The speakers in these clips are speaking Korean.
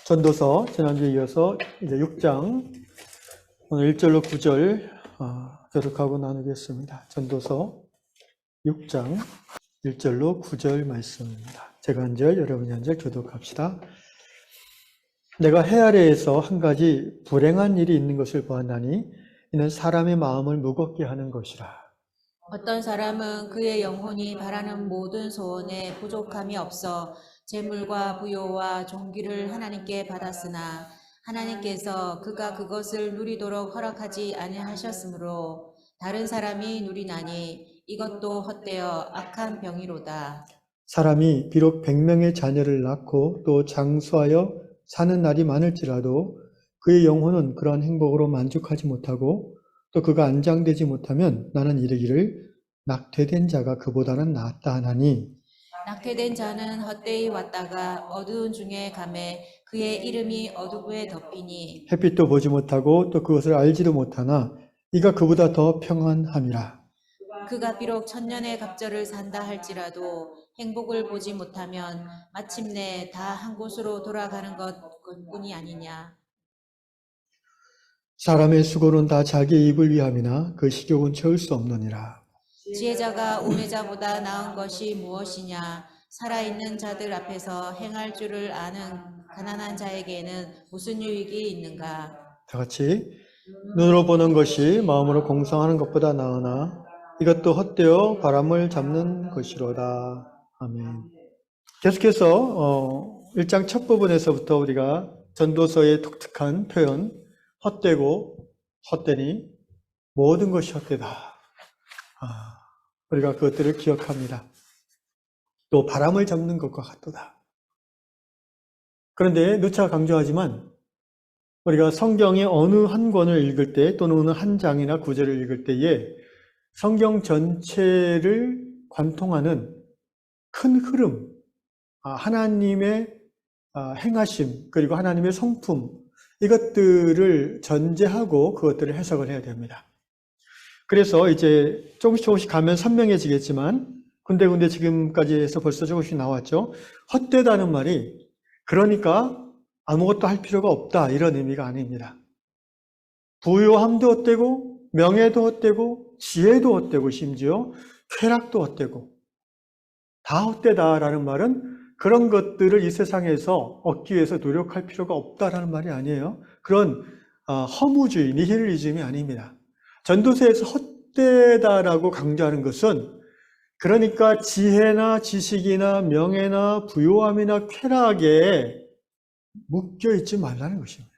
전도서 지난주에 이어서 이제 6장 오늘 1절로 9절 교독하고 나누겠습니다. 전도서 6장 1절로 9절 말씀입니다. 제가 한 절, 여러분이 한 절 교독합시다. 내가 해 아래에서 한 가지 불행한 일이 있는 것을 보았나니 이는 사람의 마음을 무겁게 하는 것이라. 어떤 사람은 그의 영혼이 바라는 모든 소원에 부족함이 없어 재물과 부요와 존귀를 하나님께 받았으나 하나님께서 그가 그것을 누리도록 허락하지 아니하셨으므로 다른 사람이 누리나니 이것도 헛되어 악한 병이로다. 사람이 비록 100명의 자녀를 낳고 또 장수하여 사는 날이 많을지라도 그의 영혼은 그러한 행복으로 만족하지 못하고 또 그가 안장되지 못하면 나는 이르기를 낙태된 자가 그보다는 낫다 하나니. 낙태된 자는 헛되이 왔다가 어두운 중에 가매 그의 이름이 어두에 덮이니 햇빛도 보지 못하고 또 그것을 알지도 못하나 이가 그보다 더 평안함이라. 그가 비록 천년의 갑절을 산다 할지라도 행복을 보지 못하면 마침내 다 한 곳으로 돌아가는 것뿐이 아니냐. 사람의 수고는 다 자기의 입을 위함이나 그 식욕은 채울 수 없느니라. 지혜자가 우매자보다 나은 것이 무엇이냐. 살아있는 자들 앞에서 행할 줄을 아는 가난한 자에게는 무슨 유익이 있는가. 다 같이 눈으로 보는 것이 마음으로 공성하는 것보다 나으나 이것도 헛되어 바람을 잡는 것이로다. 아멘. 계속해서 1장 첫 부분에서부터 우리가 전도서의 독특한 표현, 헛되고 헛되니 모든 것이 헛되다. 우리가 그것들을 기억합니다. 또 바람을 잡는 것과 같도다. 그런데 누차 강조하지만 우리가 성경의 어느 한 권을 읽을 때 또는 어느 한 장이나 구절을 읽을 때에 성경 전체를 관통하는 큰 흐름, 하나님의 행하심, 그리고 하나님의 성품, 이것들을 전제하고 그것들을 해석을 해야 됩니다. 그래서 이제 조금씩 가면 선명해지겠지만 군데군데 지금까지 해서 벌써 조금씩 나왔죠. 헛되다는 말이 그러니까 아무것도 할 필요가 없다 이런 의미가 아닙니다. 부요함도 헛되고 명예도 헛되고 지혜도 헛되고 심지어 쾌락도 헛되고 다 헛되다라는 말은 그런 것들을 이 세상에서 얻기 위해서 노력할 필요가 없다라는 말이 아니에요. 그런 허무주의, 니힐리즘이 아닙니다. 전도서에서 헛되다라고 강조하는 것은 그러니까 지혜나 지식이나 명예나 부요함이나 쾌락에 묶여 있지 말라는 것입니다.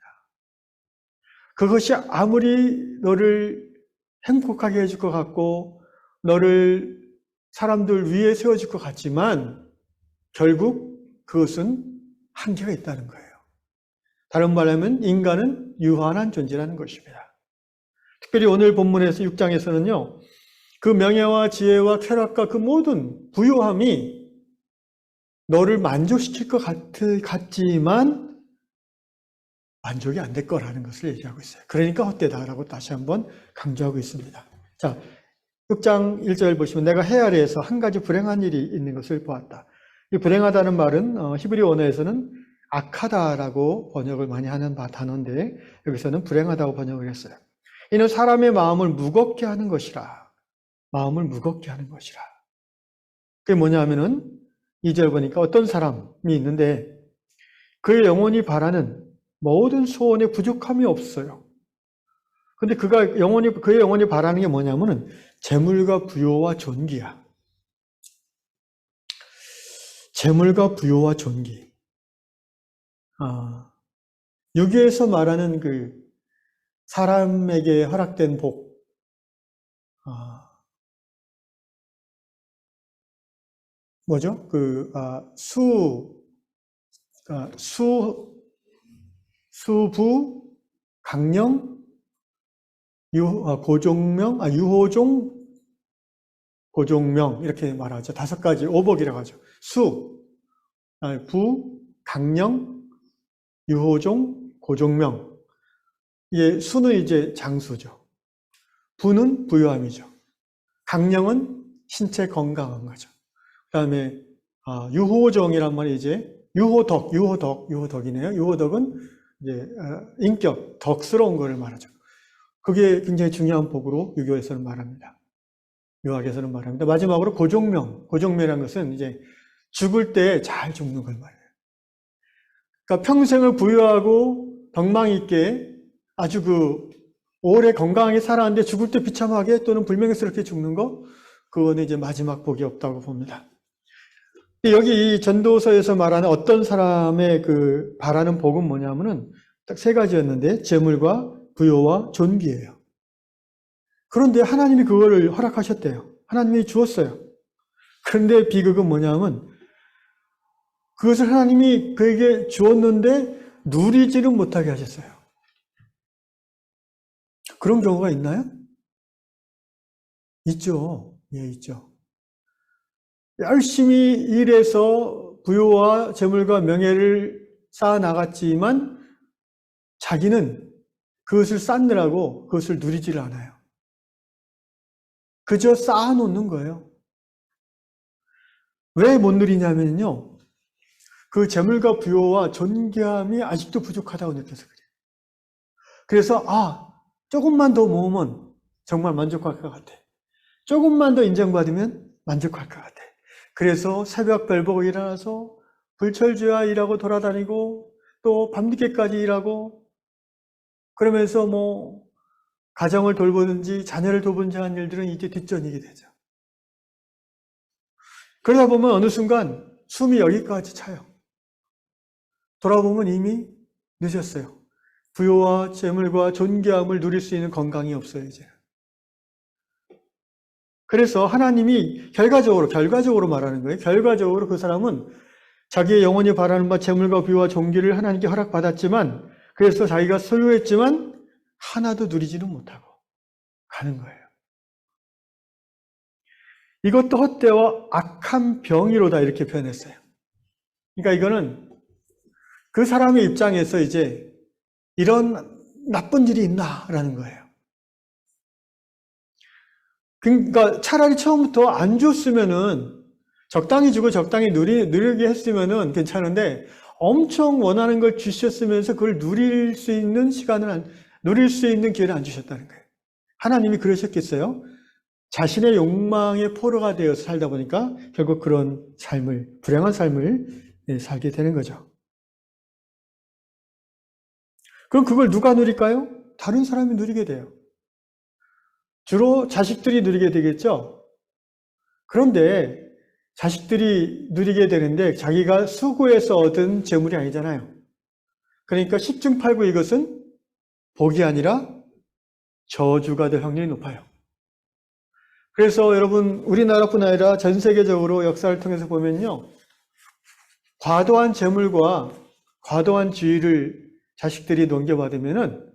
그것이 아무리 너를 행복하게 해줄 것 같고 너를 사람들 위에 세워줄 것 같지만 결국 그것은 한계가 있다는 거예요. 다른 말로 하면 인간은 유한한 존재라는 것입니다. 특별히 오늘 본문에서 6장에서는요. 그 명예와 지혜와 쾌락과 그 모든 부요함이 너를 만족시킬 것 같지만 만족이 안 될 거라는 것을 얘기하고 있어요. 그러니까 헛되다라고 다시 한번 강조하고 있습니다. 자, 6장 1절 보시면 내가 해 아래에서 한 가지 불행한 일이 있는 것을 보았다. 이 불행하다는 말은 히브리 언어에서는 악하다라고 번역을 많이 하는 단어인데 여기서는 불행하다고 번역을 했어요. 이는 사람의 마음을 무겁게 하는 것이라. 마음을 무겁게 하는 것이라. 그게 뭐냐 하면은 2절 보니까 어떤 사람이 있는데 그의 영혼이 바라는 모든 소원에 부족함이 없어요. 근데 그의 영혼이 바라는 게 뭐냐면은 재물과 부요와 존귀야. 재물과 부요와 존귀. 여기에서 말하는 그 사람에게 허락된 복. 뭐죠? 수부, 강령, 고종명, 유호종, 고종명 이렇게 말하죠. 5가지 오복이라고 하죠. 부, 강령, 유호종, 고종명. 이게 수는 이제 장수죠. 부는 부요함이죠. 강령은 신체 건강한 거죠. 그 다음에 유호종이란 말이 이제 유호덕이네요. 유호덕은 이제 인격, 덕스러운 것을 말하죠. 그게 굉장히 중요한 복으로 유교에서는 말합니다. 유학에서는 말합니다. 마지막으로 고종명이라는 것은 이제 죽을 때 잘 죽는 걸 말해요. 그러니까 평생을 부유하고 덕망 있게 아주 오래 건강하게 살았는데 죽을 때 비참하게 또는 불명예스럽게 죽는 거, 그거는 이제 마지막 복이 없다고 봅니다. 여기 이 전도서에서 말하는 어떤 사람의 바라는 복은 뭐냐면은 딱 세 가지였는데, 재물과 부요와 존귀예요. 그런데 하나님이 그거를 허락하셨대요. 하나님이 주었어요. 그런데 비극은 뭐냐면, 그것을 하나님이 그에게 주었는데 누리지는 못하게 하셨어요. 그런 경우가 있나요? 있죠. 예, 있죠. 열심히 일해서 부요와 재물과 명예를 쌓아 나갔지만 자기는 그것을 쌓느라고 그것을 누리지를 않아요. 그저 쌓아놓는 거예요. 왜 못 누리냐면요, 그 재물과 부요와 존귀함이 아직도 부족하다고 느껴서 그래요. 그래서 조금만 더 모으면 정말 만족할 것 같아. 조금만 더 인정받으면 만족할 것 같아. 그래서 새벽별 보고 일어나서 불철주야 일하고 돌아다니고 또 밤늦게까지 일하고, 그러면서 가정을 돌보든지 자녀를 돌보든지 하는 일들은 이제 뒷전이게 되죠. 그러다 보면 어느 순간 숨이 여기까지 차요. 돌아보면 이미 늦었어요. 부요와 재물과 존귀함을 누릴 수 있는 건강이 없어요, 이제. 그래서 하나님이 결과적으로 말하는 거예요. 결과적으로 그 사람은 자기의 영혼이 바라는 바 재물과 부요와 존귀를 하나님께 허락받았지만, 그래서 자기가 소유했지만 하나도 누리지는 못하고 가는 거예요. 이것도 헛되와 악한 병이로다, 이렇게 표현했어요. 그러니까 이거는 그 사람의 입장에서 이제 이런 나쁜 일이 있나라는 거예요. 그러니까 차라리 처음부터 안 줬으면은, 적당히 주고 적당히 누리게 했으면은 괜찮은데, 엄청 원하는 걸 주셨으면서 그걸 누릴 수 있는 기회를 안 주셨다는 거예요. 하나님이 그러셨겠어요? 자신의 욕망의 포로가 되어서 살다 보니까 결국 그런 불행한 삶을 살게 되는 거죠. 그럼 그걸 누가 누릴까요? 다른 사람이 누리게 돼요. 주로 자식들이 누리게 되겠죠? 그런데 자식들이 누리게 되는데 자기가 수고해서 얻은 재물이 아니잖아요. 그러니까 10중 8구 이것은 복이 아니라 저주가 될 확률이 높아요. 그래서 여러분, 우리나라뿐 아니라 전 세계적으로 역사를 통해서 보면요, 과도한 재물과 과도한 지위를 자식들이 넘겨받으면은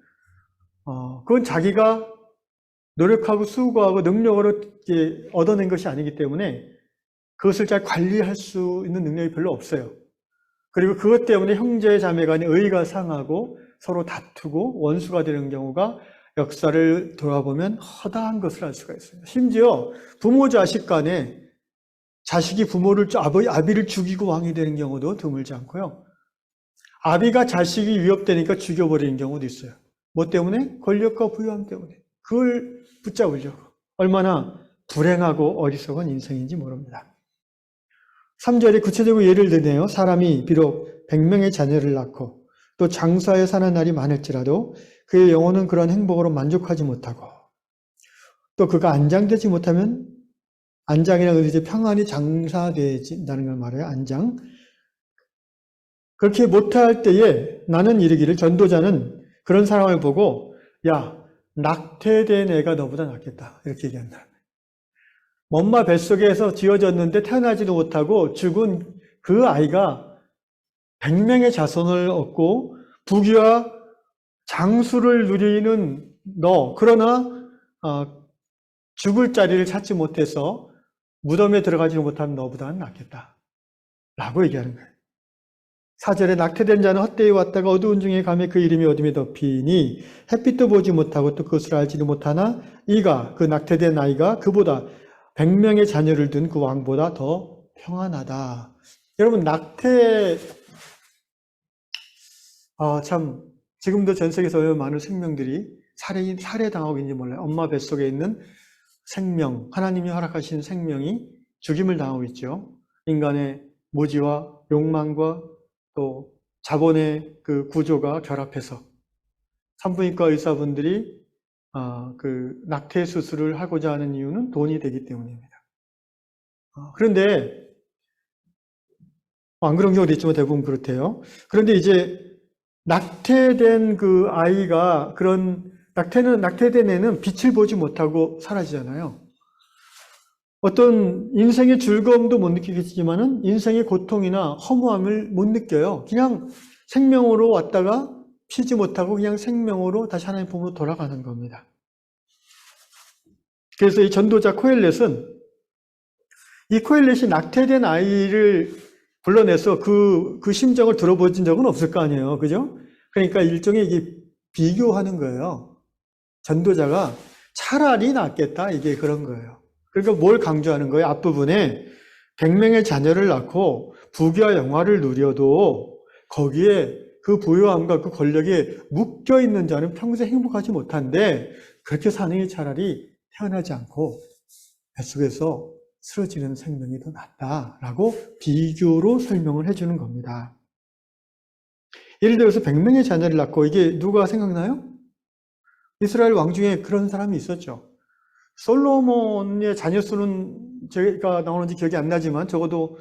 그건 자기가 노력하고 수고하고 능력으로 얻어낸 것이 아니기 때문에 그것을 잘 관리할 수 있는 능력이 별로 없어요. 그리고 그것 때문에 형제 자매 간의 의가 상하고 서로 다투고 원수가 되는 경우가 역사를 돌아보면 허다한 것을 알 수가 있어요. 심지어 부모 자식 간에 자식이 아비를 죽이고 왕이 되는 경우도 드물지 않고요. 아비가 자식이 위협되니까 죽여버리는 경우도 있어요. 뭐 때문에? 권력과 부유함 때문에. 그걸 붙잡으려고. 얼마나 불행하고 어리석은 인생인지 모릅니다. 3절에 구체적으로 예를 드네요. 사람이 비록 100명의 자녀를 낳고 또 장사에 사는 날이 많을지라도 그의 영혼은 그런 행복으로 만족하지 못하고, 또 그가 안장되지 못하면, 안장이라는 것은 이제 평안히 장사된다는 걸 말해요. 안장. 그렇게 못할 때에 나는 이르기를, 전도자는 그런 사람을 보고, 야, 낙태된 애가 너보다 낫겠다, 이렇게 얘기한다. 엄마 뱃속에서 지어졌는데 태어나지도 못하고 죽은 그 아이가 100명의 자손을 얻고 부귀와 장수를 누리는 너, 그러나 죽을 자리를 찾지 못해서 무덤에 들어가지 못한 너보다는 낫겠다 라고 얘기하는 거예요. 4절에 낙태된 자는 헛되이 왔다가 어두운 중에 가매 그 이름이 어둠에 덮이니 햇빛도 보지 못하고 또 그것을 알지도 못하나 이가, 그 낙태된 아이가 그보다 100명의 자녀를 둔 그 왕보다 더 평안하다. 여러분, 낙태 참, 지금도 전 세계에서 얼마나 많은 생명들이 살해당하고 있는지 몰라요. 엄마 뱃속에 있는 생명, 하나님이 허락하신 생명이 죽임을 당하고 있죠. 인간의 무지와 욕망과 또 자본의 그 구조가 결합해서 산부인과 의사분들이 그 낙태 수술을 하고자 하는 이유는 돈이 되기 때문입니다. 그런데 안 그런 경우도 있지만 대부분 그렇대요. 그런데 이제 낙태된 그 아이가 낙태된 애는 빛을 보지 못하고 사라지잖아요. 어떤 인생의 즐거움도 못 느끼겠지만은 인생의 고통이나 허무함을 못 느껴요. 그냥 생명으로 왔다가 피지 못하고 그냥 생명으로 다시 하나님 품으로 돌아가는 겁니다. 그래서 이 전도자 코엘렛은 이 코엘렛이 낙태된 아이를 불러내서 그 심정을 들어본 적은 없을 거 아니에요. 그죠? 그러니까 일종의 이게 비교하는 거예요. 전도자가 차라리 낫겠다. 이게 그런 거예요. 그러니까 뭘 강조하는 거예요? 앞부분에 100명의 자녀를 낳고 부귀와 영화를 누려도 거기에 그 부유함과 그 권력에 묶여 있는 자는 평생 행복하지 못한데 그렇게 사는 게 차라리 태어나지 않고 뱃속에서 쓰러지는 생명이 더 낫다라고 비교로 설명을 해주는 겁니다. 예를 들어서 100명의 자녀를 낳고 이게 누가 생각나요? 이스라엘 왕 중에 그런 사람이 있었죠. 솔로몬의 자녀 수는 제가 나오는지 기억이 안 나지만 적어도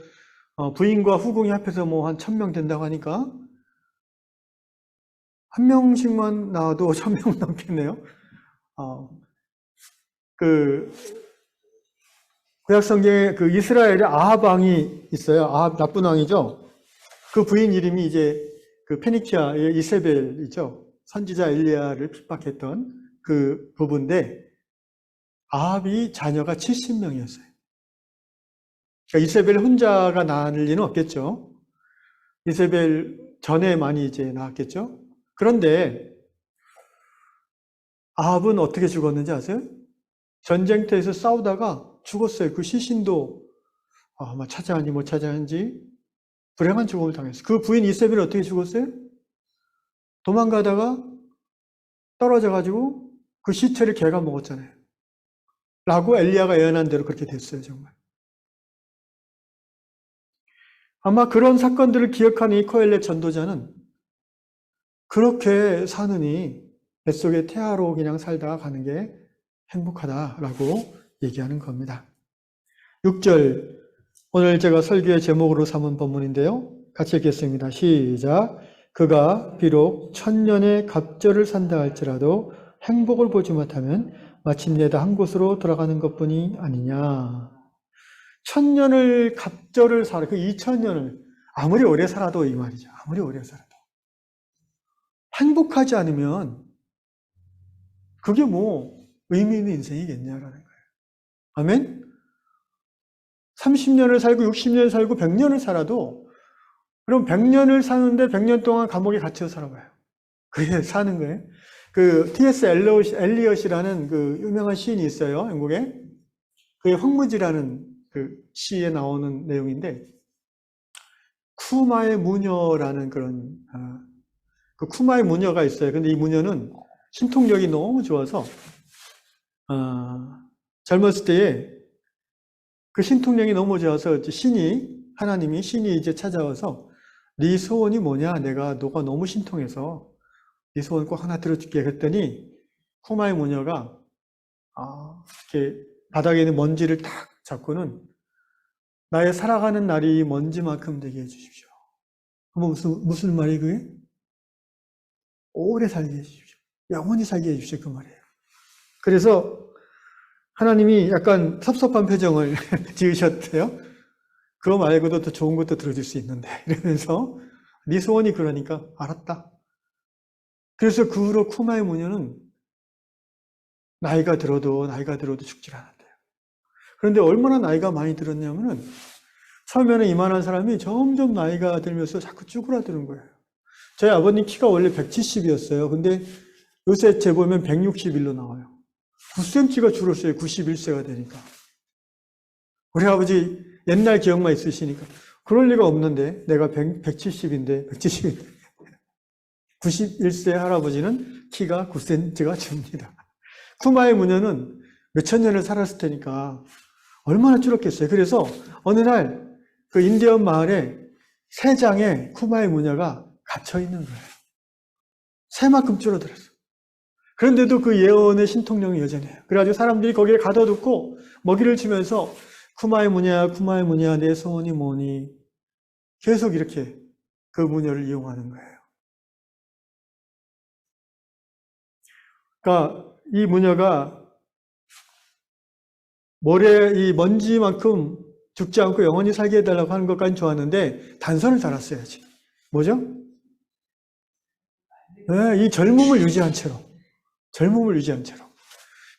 부인과 후궁이 합해서 뭐 한 1000명 된다고 하니까 한 명씩만 낳아도 1000명 넘겠네요. 그 구약 성경에 그 이스라엘의 아합 왕이 있어요. 아합 나쁜 왕이죠. 그 부인 이름이 이제 그 페니키아의 이세벨이죠. 선지자 엘리야를 핍박했던 그 부부인데 아합이 자녀가 70명이었어요. 그러니까 이세벨 혼자가 낳을 리는 없겠죠. 이세벨 전에 많이 이제 낳았겠죠. 그런데 아합은 어떻게 죽었는지 아세요? 전쟁터에서 싸우다가 죽었어요. 그 시신도 아마 찾아하니 못 찾아하는지 불행한 죽음을 당했어요. 그 부인 이세벨은 어떻게 죽었어요? 도망가다가 떨어져가지고 그 시체를 개가 먹었잖아요. 라고 엘리야가 예언한 대로 그렇게 됐어요. 정말. 아마 그런 사건들을 기억하는 이 코엘렛 전도자는 그렇게 사느니 뱃속에 태아로 그냥 살다가 가는 게 행복하다라고 얘기하는 겁니다. 6절, 오늘 제가 설교의 제목으로 삼은 본문인데요. 같이 읽겠습니다. 시작. 그가 비록 1000년의 갑절을 산다 할지라도 행복을 보지 못하면 마침내 다 한 곳으로 돌아가는 것뿐이 아니냐. 1000년을 갑절을 살아, 그 2000년을 아무리 오래 살아도 이 말이죠. 아무리 오래 살아도 행복하지 않으면 그게 뭐 의미 있는 인생이겠냐라는 거예요. 아멘? 30년을 살고 60년을 살고 100년을 살아도 그럼 100년을 사는데 100년 동안 감옥에 갇혀 살아봐요. 그게 사는 거예요. 그 T.S. 엘리엇이라는 그 유명한 시인이 있어요. 영국에. 그의 황무지라는 그 시에 나오는 내용인데 쿠마의 무녀라는 그런 그 쿠마의 무녀가 있어요. 근데 이 무녀는 신통력이 너무 좋아서 젊었을 때에 그 신통력이 너무 좋아서 하나님이 신이 이제 찾아와서 네 소원이 뭐냐? 너가 너무 신통해서 네 소원 꼭 하나 들어줄게. 그랬더니 쿠마의 무녀가 이렇게 바닥에 있는 먼지를 탁 잡고는 나의 살아가는 날이 먼지만큼 되게 해주십시오. 그럼 무슨 말이 그게? 오래 살게 해주십시오. 영원히 살게 해주십시오. 그 말이에요. 그래서 하나님이 약간 섭섭한 표정을 지으셨대요. 그거 말고도 더 좋은 것도 들어줄 수 있는데 이러면서 네 소원이 그러니까 알았다. 그래서 그 후로 쿠마의 무녀는 나이가 들어도 죽질 않았대요. 그런데 얼마나 나이가 많이 들었냐면은 처음에는 이만한 사람이 점점 나이가 들면서 자꾸 쭈그라드는 거예요. 저희 아버님 키가 원래 170이었어요. 근데 요새 재보면 161로 나와요. 9cm가 줄었어요. 91세가 되니까. 우리 아버지 옛날 기억만 있으시니까 그럴 리가 없는데 내가 170인데 91세 할아버지는 키가 9cm가 줍니다. 쿠마의 무녀는 몇천 년을 살았을 테니까 얼마나 줄었겠어요. 그래서 어느 날 그 인디언 마을에 새장에 쿠마의 무녀가 갇혀 있는 거예요. 새만큼 줄어들었어. 그런데도 그 예언의 신통력이 여전해요. 그래가지고 사람들이 거기에 가둬두고 먹이를 주면서 쿠마의 무녀야, 쿠마의 무녀야, 내 소원이 뭐니? 계속 이렇게 그 무녀를 이용하는 거예요. 그러니까 이 무녀가 모래, 이 먼지만큼 죽지 않고 영원히 살게 해달라고 하는 것까지 좋았는데 단선을 달았어야지. 뭐죠? 네, 이 젊음을 유지한 채로. 젊음을 유지한 채로.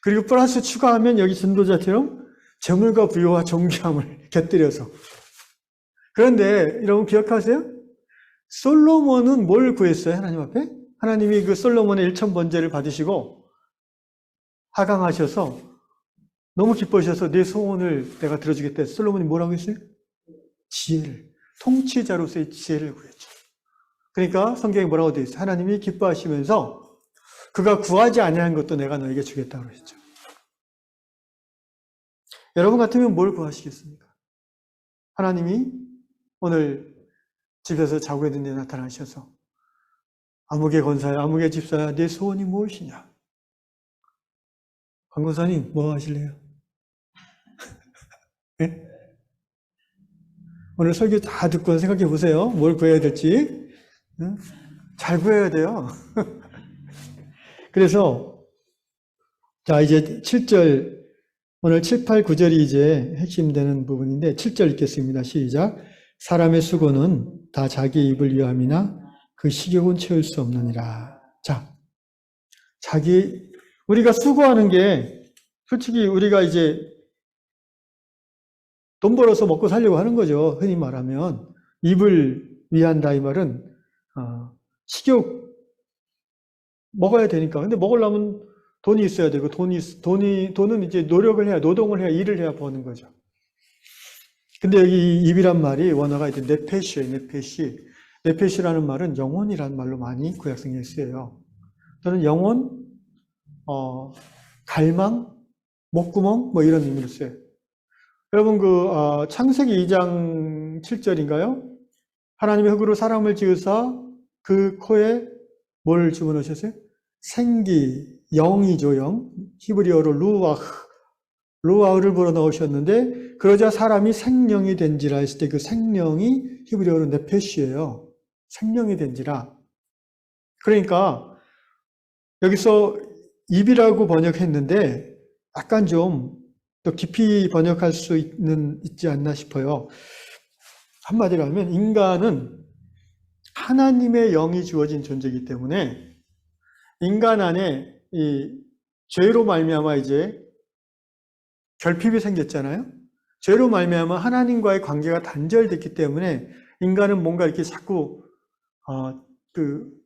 그리고 플러스 추가하면 여기 전도자처럼 재물과 부여와 존귀함을 곁들여서. 그런데 여러분 기억하세요? 솔로몬은 뭘 구했어요? 하나님 앞에? 하나님이 그 솔로몬의 1000번제를 받으시고 하강하셔서 너무 기뻐하셔서 내 소원을 내가 들어주겠다 해서 솔로몬이 뭐라고 했어요? 지혜를. 통치자로서의 지혜를 구했죠. 그러니까 성경에 뭐라고 되어 있어요? 하나님이 기뻐하시면서 그가 구하지 아니한 것도 내가 너에게 주겠다고 했죠. 여러분 같으면 뭘 구하시겠습니까? 하나님이 오늘 집에서 자고 있는데 나타나셔서 아무개 권사야, 아무개 집사야, 내 소원이 무엇이냐? 강 권사님, 뭐 하실래요? 네? 오늘 설교 다 듣고 생각해 보세요. 뭘 구해야 될지. 응? 잘 구해야 돼요. 그래서, 자, 이제 7절, 오늘 7, 8, 9절이 이제 핵심 되는 부분인데, 7절 읽겠습니다. 시작. 사람의 수고는 다 자기 입을 위함이나 그 식욕은 채울 수 없느니라. 자, 우리가 수고하는 게, 솔직히 우리가 이제 돈 벌어서 먹고 살려고 하는 거죠. 흔히 말하면. 입을 위한다 이 말은 식욕 먹어야 되니까. 근데 먹으려면 돈이 있어야 되고 돈은 이제 노력을 해야, 노동을 해야, 일을 해야 버는 거죠. 근데 여기 입이란 말이 원어가 이제 네페시예요. 네페시. 네페시라는 말은 영혼이라는 말로 많이 구약성경에 쓰여요. 또는 영혼, 갈망, 목구멍 뭐 이런 의미로 써요. 여러분 창세기 2장 7절인가요? 하나님의 흙으로 사람을 지으사 그 코에 뭘 집어넣으셨어요? 생기, 영이죠, 영. 히브리어로 루아흐를 불어넣으셨는데 그러자 사람이 생명이 된지라 했을 때 그 생명이 히브리어로 네페시예요. 생명이 된지라. 그러니까 여기서 입이라고 번역했는데 약간 좀 더 깊이 번역할 수 있지 않나 싶어요. 한마디로 하면 인간은 하나님의 영이 주어진 존재이기 때문에 인간 안에 이 죄로 말미암아 이제 결핍이 생겼잖아요. 죄로 말미암아 하나님과의 관계가 단절됐기 때문에 인간은 뭔가 이렇게 자꾸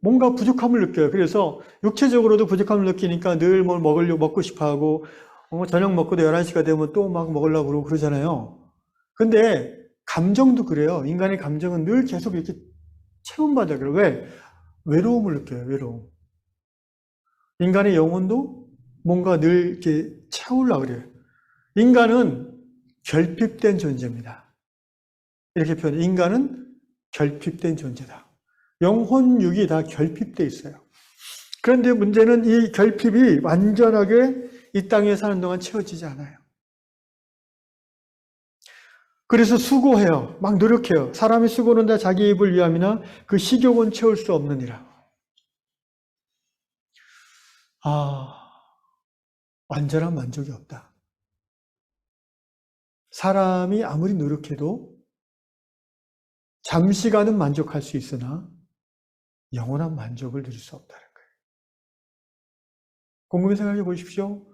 뭔가 부족함을 느껴요. 그래서 육체적으로도 부족함을 느끼니까 늘 뭘 먹고 싶어 하고 저녁 먹고도 11시가 되면 또 막 먹으려고 그러고 그러잖아요. 근데 감정도 그래요. 인간의 감정은 늘 계속 이렇게 채움받아요. 왜? 외로움을 느껴요. 외로움. 인간의 영혼도 뭔가 늘 이렇게 채우려고 그래요. 인간은 결핍된 존재입니다. 이렇게 표현해요. 인간은 결핍된 존재다. 영혼, 육이 다 결핍돼 있어요. 그런데 문제는 이 결핍이 완전하게 이 땅에 사는 동안 채워지지 않아요. 그래서 수고해요. 막 노력해요. 사람의 수고는 다 자기 입을 위함이나 그 식욕은 채울 수 없느니라. 완전한 만족이 없다. 사람이 아무리 노력해도 잠시간은 만족할 수 있으나 영원한 만족을 누릴 수 없다는 거예요. 곰곰이 생각해 보십시오.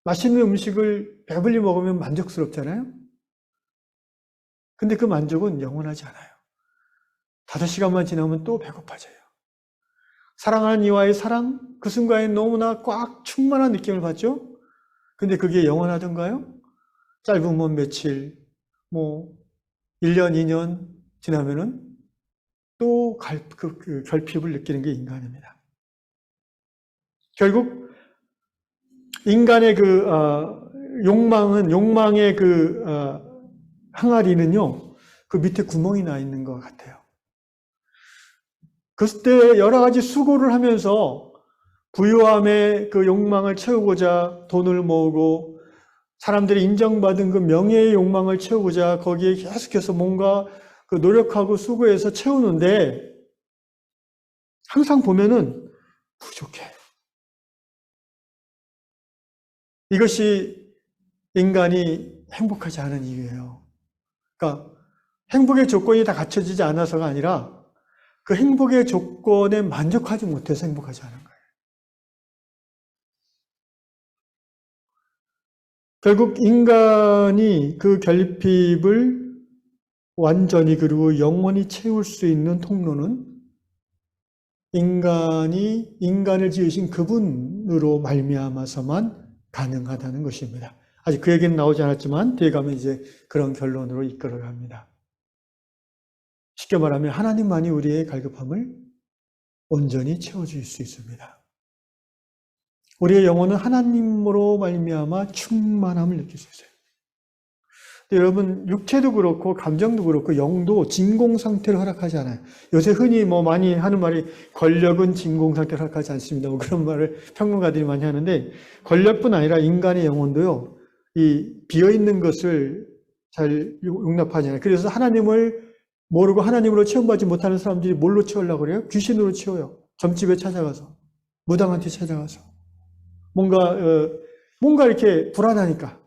맛있는 음식을 배불리 먹으면 만족스럽잖아요? 근데 그 만족은 영원하지 않아요. 5시간만 지나면 또 배고파져요. 사랑하는 이와의 사랑, 그 순간에 너무나 꽉 충만한 느낌을 받죠? 근데 그게 영원하던가요? 짧으면 며칠, 1년, 2년 지나면은 또 결핍을 느끼는 게 인간입니다. 결국 인간의 욕망의 항아리는요, 그 밑에 구멍이 나 있는 것 같아요. 그때 여러 가지 수고를 하면서 부유함의 그 욕망을 채우고자 돈을 모으고 사람들이 인정받은 그 명예의 욕망을 채우고자 거기에 계속해서 뭔가 그 노력하고 수고해서 채우는데 항상 보면은 부족해. 이것이 인간이 행복하지 않은 이유예요. 그러니까 행복의 조건이 다 갖춰지지 않아서가 아니라 그 행복의 조건에 만족하지 못해서 행복하지 않은 거예요. 결국 인간이 그 결핍을 완전히 그리고 영원히 채울 수 있는 통로는 인간을 지으신 그분으로 말미암아서만 가능하다는 것입니다. 아직 그 얘기는 나오지 않았지만 뒤에 가면 이제 그런 결론으로 이끌어갑니다. 쉽게 말하면 하나님만이 우리의 갈급함을 온전히 채워줄 수 있습니다. 우리의 영혼은 하나님으로 말미암아 충만함을 느낄 수 있어요. 여러분, 육체도 그렇고 감정도 그렇고 영도 진공 상태를 허락하지 않아요. 요새 흔히 많이 하는 말이 권력은 진공 상태를 허락하지 않습니다. 그런 말을 평론가들이 많이 하는데 권력뿐 아니라 인간의 영혼도요, 이 비어있는 것을 잘 용납하지 않아요. 그래서 하나님을 모르고 하나님으로 체험받지 못하는 사람들이 뭘로 채우려고 그래요? 귀신으로 채워요. 점집에 찾아가서, 무당한테 찾아가서. 뭔가 이렇게 불안하니까,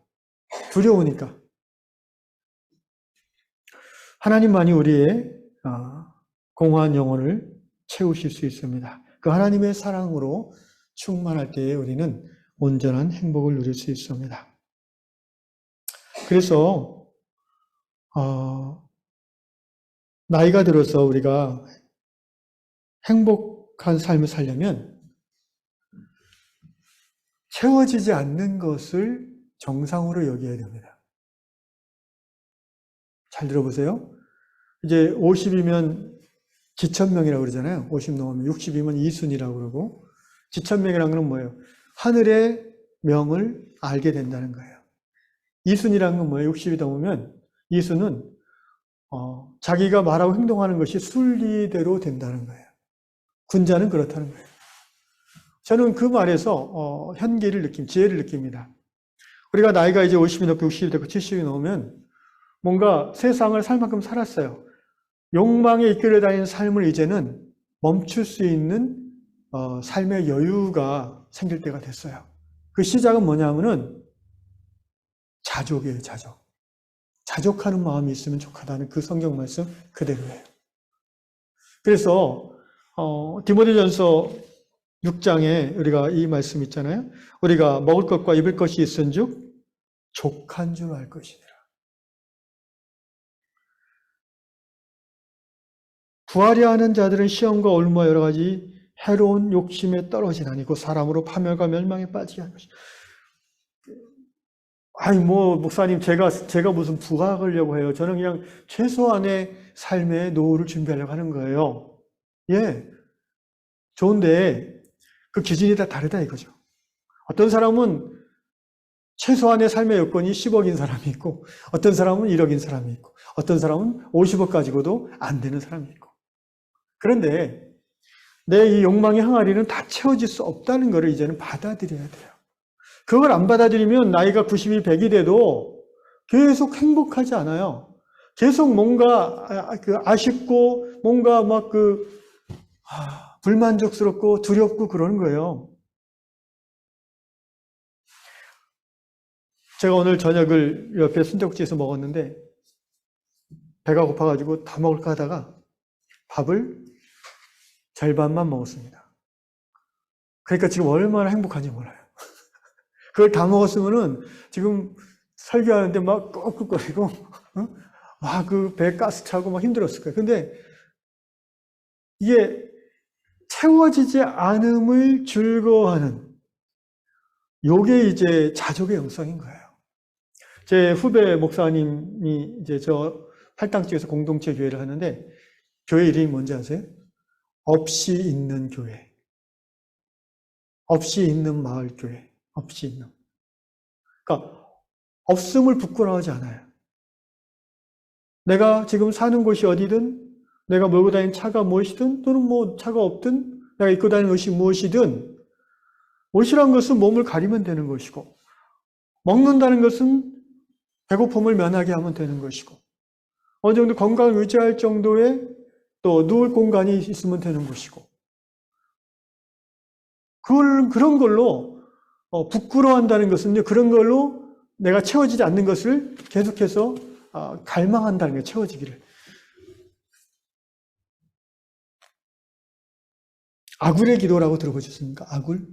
두려우니까. 하나님만이 우리의 공허한 영혼을 채우실 수 있습니다. 그 하나님의 사랑으로 충만할 때에 우리는 온전한 행복을 누릴 수 있습니다. 그래서 나이가 들어서 우리가 행복한 삶을 살려면 채워지지 않는 것을 정상으로 여겨야 됩니다. 잘 들어보세요. 이제 50이면 지천명이라고 그러잖아요. 50 넘으면 60이면 이순이라고 그러고 지천명이라는 건 뭐예요? 하늘의 명을 알게 된다는 거예요. 이순이라는 건 뭐예요? 60이 넘으면 이순은 자기가 말하고 행동하는 것이 순리대로 된다는 거예요. 군자는 그렇다는 거예요. 저는 그 말에서 지혜를 느낍니다. 우리가 나이가 이제 50이 넘고 60이 되고 70이 넘으면 뭔가 세상을 살 만큼 살았어요. 욕망에 이끌려 다니는 삶을 이제는 멈출 수 있는 삶의 여유가 생길 때가 됐어요. 그 시작은 뭐냐면은 자족이에요, 자족. 자족하는 마음이 있으면 족하다는 그 성경 말씀 그대로예요. 그래서 디모데전서 6장에 우리가 이 말씀 있잖아요. 우리가 먹을 것과 입을 것이 있은즉 족한 줄 알 것이니라. 부하려 하는 자들은 시험과 올무와 여러 가지 해로운 욕심에 떨어지나니 그 사람으로 파멸과 멸망에 빠지게 할 것이다. 목사님, 제가 무슨 부하 하려고 해요. 저는 그냥 최소한의 삶의 노후를 준비하려고 하는 거예요. 예. 좋은데, 그 기준이 다 다르다 이거죠. 어떤 사람은 최소한의 삶의 여건이 10억인 사람이 있고, 어떤 사람은 1억인 사람이 있고, 어떤 사람은 50억 가지고도 안 되는 사람이 있고. 그런데, 내 이 욕망의 항아리는 다 채워질 수 없다는 것을 이제는 받아들여야 돼요. 그걸 안 받아들이면 나이가 90이 100이 돼도 계속 행복하지 않아요. 계속 뭔가 아쉽고 뭔가 불만족스럽고 두렵고 그러는 거예요. 제가 오늘 저녁을 옆에 순대국집에서 먹었는데 배가 고파가지고 다 먹을까 하다가 밥을 절반만 먹었습니다. 그러니까 지금 얼마나 행복한지 몰라요. 그걸 다 먹었으면은 지금 설교하는데 막 꺽꺽거리고, 막 그 배 가스 차고 막 힘들었을 거예요. 근데 이게 채워지지 않음을 즐거워하는 요게 이제 자족의 영성인 거예요. 제 후배 목사님이 이제 저 팔당지에서 공동체 교회를 하는데 교회 이름이 뭔지 아세요? 없이 있는 교회. 없이 있는 마을 교회. 없이 있는. 그러니까 없음을 부끄러워하지 않아요. 내가 지금 사는 곳이 어디든, 내가 몰고 다니는 차가 무엇이든, 또는 뭐 차가 없든, 내가 입고 다니는 옷이 무엇이든, 옷이란 것은 몸을 가리면 되는 것이고, 먹는다는 것은 배고픔을 면하게 하면 되는 것이고, 어느 정도 건강을 유지할 정도의 또 누울 공간이 있으면 되는 것이고, 그런 걸로 부끄러워한다는 것은 그런 걸로 내가 채워지지 않는 것을 계속해서 갈망한다는 거예요. 채워지기를. 아굴의 기도라고 들어보셨습니까? 아굴?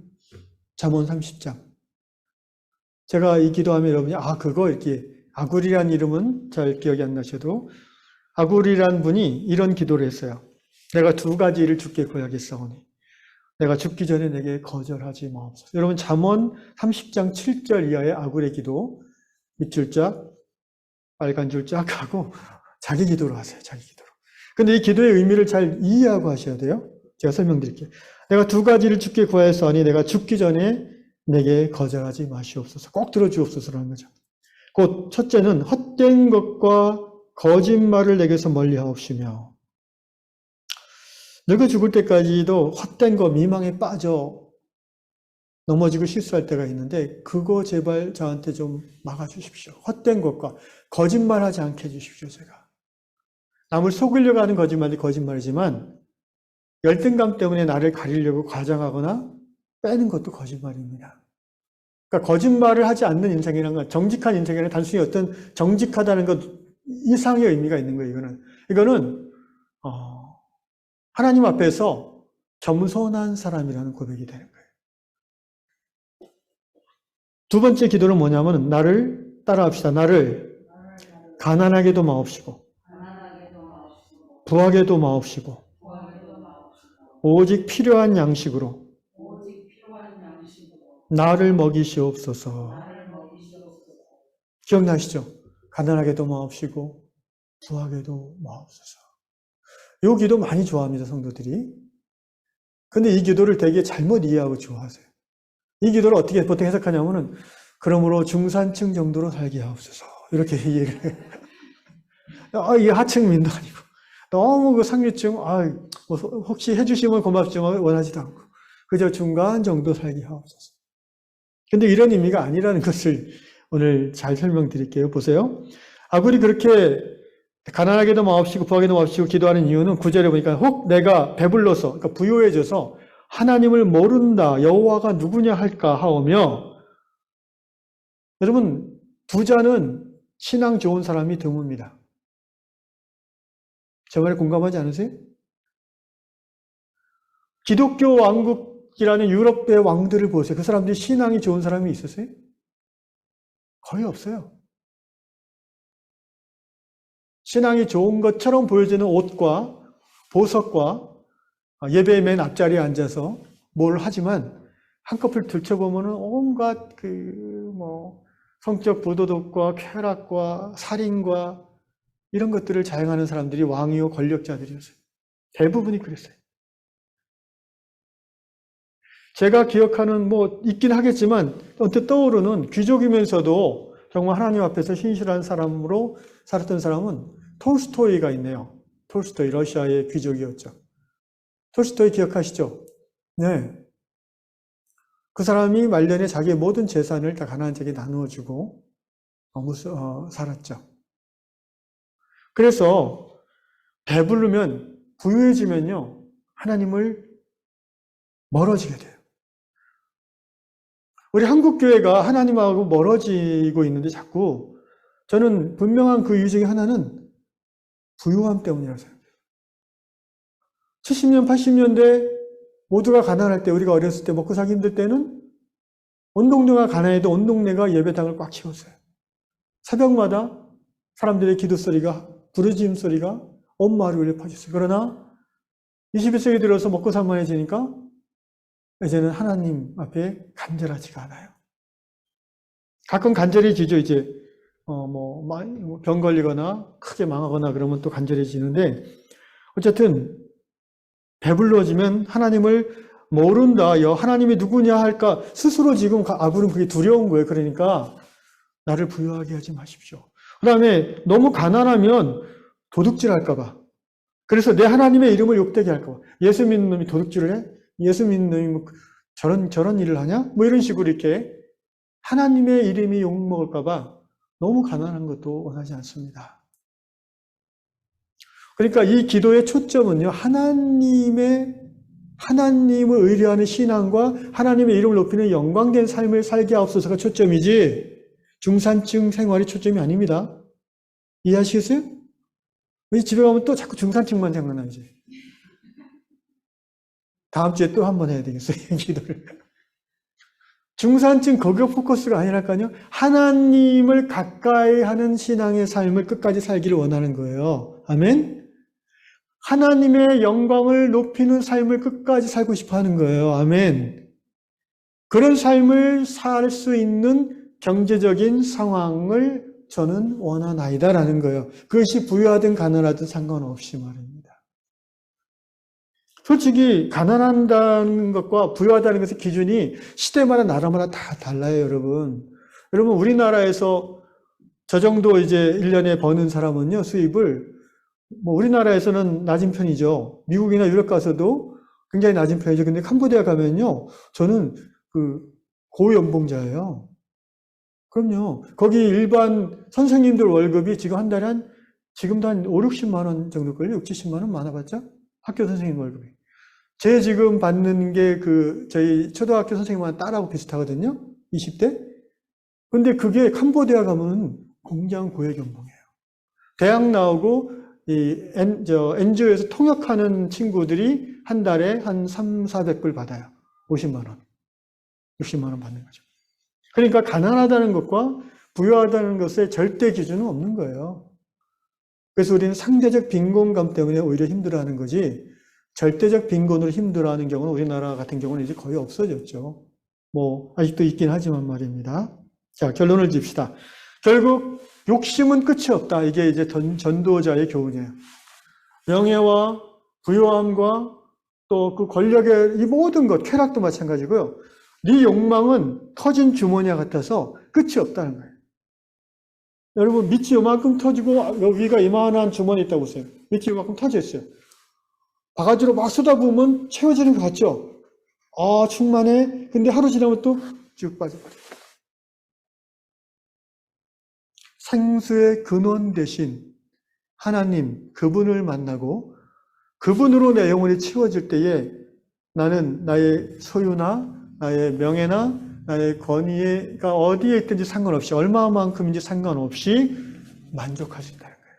잠언 30장. 제가 이 기도하면 여러분이 그거 이렇게 아굴이란 이름은 잘 기억이 안 나셔도 아굴이란 분이 이런 기도를 했어요. 내가 두 가지 일을 주께 구하겠사오니 내가 죽기 전에 내게 거절하지 마옵소서. 여러분 잠언 30장 7절 이하의 아굴의 기도 밑줄짝 빨간 줄짝 하고 자기 기도로 하세요. 자기 기도로. 근데 이 기도의 의미를 잘 이해하고 하셔야 돼요. 제가 설명드릴게요. 내가 두 가지를 주께 구하였사오니 내가 죽기 전에 내게 거절하지 마시옵소서. 꼭 들어주옵소서라는 거죠. 곧 첫째는 헛된 것과 거짓말을 내게서 멀리하옵시며 늙어 죽을 때까지도 헛된 거 미망에 빠져 넘어지고 실수할 때가 있는데 그거 제발 저한테 좀 막아주십시오. 헛된 것과 거짓말하지 않게 해주십시오. 제가 남을 속이려고 하는 거짓말이 거짓말이지만 열등감 때문에 나를 가리려고 과장하거나 빼는 것도 거짓말입니다. 그러니까 거짓말을 하지 않는 인생이라는 건 정직한 인생이 아니라 단순히 어떤 정직하다는 것 이상의 의미가 있는 거예요. 이거는 하나님 앞에서 겸손한 사람이라는 고백이 되는 거예요. 두 번째 기도는 뭐냐면 나를 따라합시다. 나를 가난하게도 마옵시고 부하게도 마옵시고 오직 필요한 양식으로 나를 먹이시옵소서. 기억나시죠? 가난하게도 마옵시고 부하게도 마옵소서. 이 기도 많이 좋아합니다, 성도들이. 근데 이 기도를 되게 잘못 이해하고 좋아하세요. 이 기도를 어떻게 보통 해석하냐면은 그러므로 중산층 정도로 살게 하옵소서. 이렇게 이해를 해요. 이게 하층민도 아니고 너무 그 상류층 뭐 혹시 해주시면 고맙지만 원하지도 않고 그저 중간 정도 살게 하옵소서. 근데 이런 의미가 아니라는 것을 오늘 잘 설명드릴게요. 보세요. 아굴이 그렇게 가난하게도 마옵시고 부하게도 마옵시고 기도하는 이유는 9절에 보니까 혹 내가 배불러서 그러니까 부요해져서 하나님을 모른다 여호와가 누구냐 할까 하오며 여러분 부자는 신앙 좋은 사람이 드뭅니다. 제 말에 공감하지 않으세요? 기독교 왕국이라는 유럽의 왕들을 보세요. 그 사람들이 신앙이 좋은 사람이 있었어요? 거의 없어요. 신앙이 좋은 것처럼 보여지는 옷과 보석과 예배의 맨 앞자리에 앉아서 뭘 하지만 한꺼풀 들춰보면 온갖 성적 부도덕과 쾌락과 살인과 이런 것들을 자행하는 사람들이 왕이요 권력자들이었어요. 대부분이 그랬어요. 제가 기억하는 있긴 하겠지만 언뜻 떠오르는 귀족이면서도 정말 하나님 앞에서 신실한 사람으로 살았던 사람은 톨스토이가 있네요. 톨스토이, 러시아의 귀족이었죠. 톨스토이 기억하시죠? 네. 그 사람이 말년에 자기의 모든 재산을 다 가난한 자에게 나누어주고 살았죠. 그래서 배부르면 부유해지면요 하나님을 멀어지게 돼요. 우리 한국교회가 하나님하고 멀어지고 있는데 자꾸 저는 분명한 그 이유 중에 하나는 부유함 때문이라고 생각해요. 70년, 80년대 모두가 가난할 때 우리가 어렸을 때 먹고 살기 힘들 때는 온 동네가 가난해도 온 동네가 예배당을 꽉 채웠어요. 새벽마다 사람들의 기도 소리가 부르짖음 소리가 온 마을에 울려 퍼졌어요. 그러나 21세기 들어서 먹고 살만해지니까 이제는 하나님 앞에 간절하지가 않아요. 가끔 간절해지죠. 이제 병 걸리거나 크게 망하거나 그러면 또 간절해지는데 어쨌든 배불러지면 하나님을 모른다. 하나님이 누구냐 할까? 스스로 지금 아굴은 그게 두려운 거예요. 그러니까 나를 부유하게 하지 마십시오. 그 다음에 너무 가난하면 도둑질 할까 봐. 그래서 내 하나님의 이름을 욕되게 할까 봐. 예수 믿는 놈이 도둑질을 해? 예수 믿는 놈이 뭐 저런 일을 하냐? 뭐 이런 식으로 이렇게 하나님의 이름이 욕먹을까 봐 너무 가난한 것도 원하지 않습니다. 그러니까 이 기도의 초점은요, 하나님을 의뢰하는 신앙과 하나님의 이름을 높이는 영광된 삶을 살게 하옵소서가 초점이지, 중산층 생활이 초점이 아닙니다. 이해하시겠어요? 왜 집에 가면 또 자꾸 중산층만 생각나지? 다음 주에 또 한 번 해야 되겠어요, 기도를. 중산층 거기가 포커스가 아니랄까요? 하나님을 가까이 하는 신앙의 삶을 끝까지 살기를 원하는 거예요. 아멘? 하나님의 영광을 높이는 삶을 끝까지 살고 싶어 하는 거예요. 아멘. 그런 삶을 살 수 있는 경제적인 상황을 저는 원하나이다라는 거예요. 그것이 부유하든 가난하든 상관없이 말입니다. 솔직히 가난한다는 것과 부유하다는 것의 기준이 시대마다 나라마다 다 달라요, 여러분. 여러분, 우리나라에서 저 정도 이제 1년에 버는 사람은요, 수입을 뭐 우리나라에서는 낮은 편이죠. 미국이나 유럽 가서도 굉장히 낮은 편이죠. 근데 캄보디아 가면요, 저는 그 고연봉자예요. 그럼요. 거기 일반 선생님들 월급이 지금 한 달에 지금도 한 5, 60만 원 정도걸요. 6, 70만 원 많아봤자? 학교 선생님 월급이. 제 지금 받는 게 저희 초등학교 선생님한테 딸하고 비슷하거든요. 20대. 근데 그게 캄보디아 가면 공장 고액 연봉이에요. 대학 나오고 NGO에서 통역하는 친구들이 한 달에 한 3, 400불 받아요. 50만 원. 60만 원 받는 거죠. 그러니까 가난하다는 것과 부유하다는 것의 절대 기준은 없는 거예요. 그래서 우리는 상대적 빈곤감 때문에 오히려 힘들어하는 거지, 절대적 빈곤으로 힘들어하는 경우는 우리나라 같은 경우는 이제 거의 없어졌죠. 뭐 아직도 있긴 하지만 말입니다. 자, 결론을 집시다. 결국 욕심은 끝이 없다. 이게 이제 전도자의 교훈이에요. 명예와 부유함과 또 그 권력의 이 모든 것, 쾌락도 마찬가지고요. 네 욕망은 터진 주머니와 같아서 끝이 없다는 거예요. 여러분, 밑이 요만큼 터지고 위가 이만한 주머니 있다고 보세요. 밑이 요만큼 터져 있어요. 바가지로 막 쏟아부으면 채워지는 것 같죠? 아, 충만해. 근데 하루 지나면 또 쭉 빠져버려요. 생수의 근원 대신 하나님, 그분을 만나고 그분으로 내 영혼이 채워질 때에 나는 나의 소유나 나의 명예나 나의 권위가 어디에 있든지 상관없이, 얼마만큼인지 상관없이 만족할 수 있다는 거예요.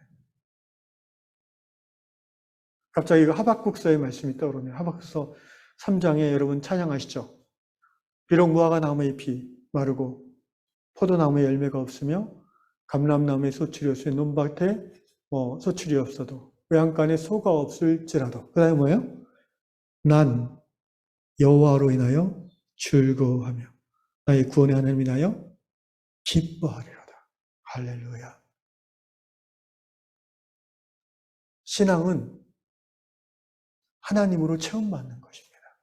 갑자기 그 하박국서의 말씀이 떠오르네요. 하박국서 3장에 여러분 찬양하시죠? 비록 무화과 나무의 잎이 마르고 포도나무에 열매가 없으며 감람나무에 소출이 없으며 논밭에 소출이 없어도 외양간에 소가 없을지라도, 그 다음에 뭐예요? 난 여호와로 인하여 즐거워하며 나의 구원의 하나님 인하여 기뻐하리로다. 할렐루야. 신앙은 하나님으로 체험받는 것입니다.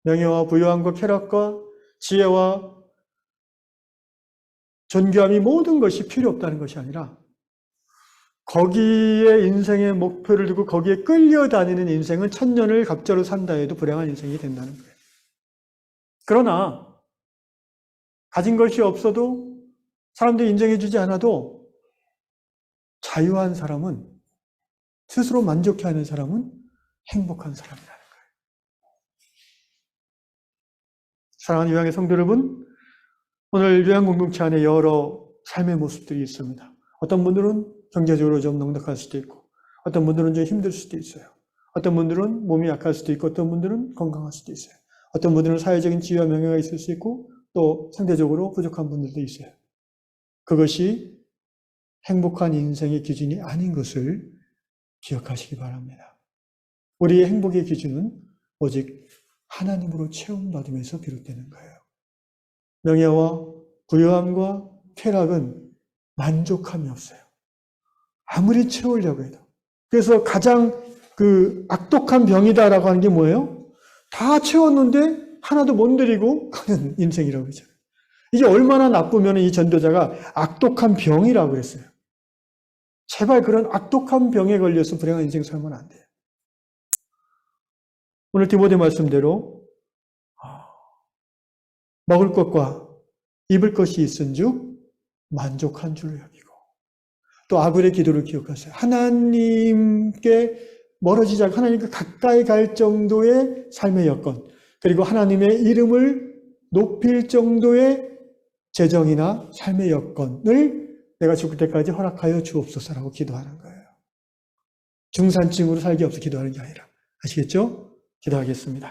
명예와 부유함과 쾌락과 지혜와 존귀함이 모든 것이 필요 없다는 것이 아니라 거기에 인생의 목표를 두고 거기에 끌려다니는 인생은 천년을 갑자로 산다 해도 불행한 인생이 된다는 거예요. 그러나 가진 것이 없어도 사람들이 인정해주지 않아도 자유한 사람은, 스스로 만족해하는 사람은 행복한 사람이라는 거예요. 사랑하는 요양의 성도 여러분, 오늘 요양 공동체 안에 여러 삶의 모습들이 있습니다. 어떤 분들은 경제적으로 좀 넉넉할 수도 있고, 어떤 분들은 좀 힘들 수도 있어요. 어떤 분들은 몸이 약할 수도 있고, 어떤 분들은 건강할 수도 있어요. 어떤 분들은 사회적인 지위와 명예가 있을 수 있고, 또 상대적으로 부족한 분들도 있어요. 그것이 행복한 인생의 기준이 아닌 것을 기억하시기 바랍니다. 우리의 행복의 기준은 오직 하나님으로 체험받으면서 비롯되는 거예요. 명예와 부유함과 쾌락은 만족함이 없어요. 아무리 채우려고 해도. 그래서 가장 그 악독한 병이다라고 하는 게 뭐예요? 다 채웠는데 하나도 못 드리고 가는 인생이라고 그러죠. 이게 얼마나 나쁘면 이 전도자가 악독한 병이라고 그랬어요. 제발 그런 악독한 병에 걸려서 불행한 인생 살면 안 돼요. 오늘 디모데 말씀대로 먹을 것과 입을 것이 있은즉 만족한 줄로 여기고, 또 아굴의 기도를 기억하세요. 하나님께 멀어지자, 하나님께 가까이 갈 정도의 삶의 여건, 그리고 하나님의 이름을 높일 정도의 재정이나 삶의 여건을 내가 죽을 때까지 허락하여 주옵소서라고 기도하는 거예요. 중산층으로 살기 없어 기도하는 게 아니라. 아시겠죠? 기도하겠습니다.